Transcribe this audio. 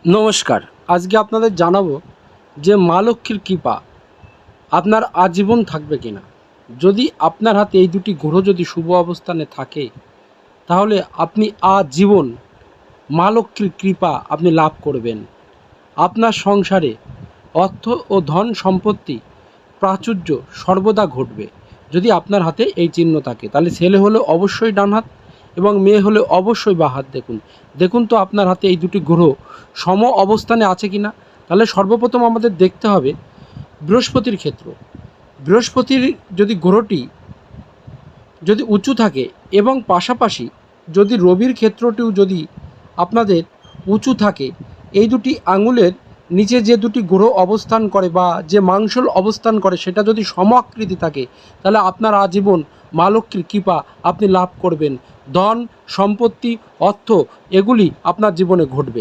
নমস্কার। আজকে আপনাদের জানাবো যে মা লক্ষ্মীর কৃপা আপনার আজীবন থাকবে কিনা। যদি আপনার হাতে এই দুটি গ্রহ যদি শুভ অবস্থানে থাকে, তাহলে আপনি আজীবন মা লক্ষ্মীর কৃপা আপনি লাভ করবেন। আপনার সংসারে অর্থ ও ধন সম্পত্তি প্রাচুর্য সর্বদা ঘটবে। যদি আপনার হাতে এই চিহ্ন থাকে, তাহলে ছেলে হলে অবশ্যই ডান হাত এবং মেয়ে হলে অবশ্যই বাঁ হাত। দেখুন দেখুন তো আপনার হাতে এই দুটি গ্রহ সম অবস্থানে আছে কি না। তাহলে সর্বপ্রথম আমাদের দেখতে হবে বৃহস্পতির ক্ষেত্র। বৃহস্পতির যদি গ্রহটি যদি উঁচু থাকে এবং পাশাপাশি যদি রবির ক্ষেত্রটিও যদি আপনাদের উঁচু থাকে, এই দুটি আঙুলের নিচে যে দুটি গ্রহ অবস্থান করে বা যে মাংসল অবস্থান করে সেটা যদি সম আকৃতি থাকে, তাহলে আপনার আজীবন মা লক্ষ্মীর কৃপা আপনি লাভ করবেন। ধন সম্পত্তি অর্থ এগুলি আপনার জীবনে ঘটবে।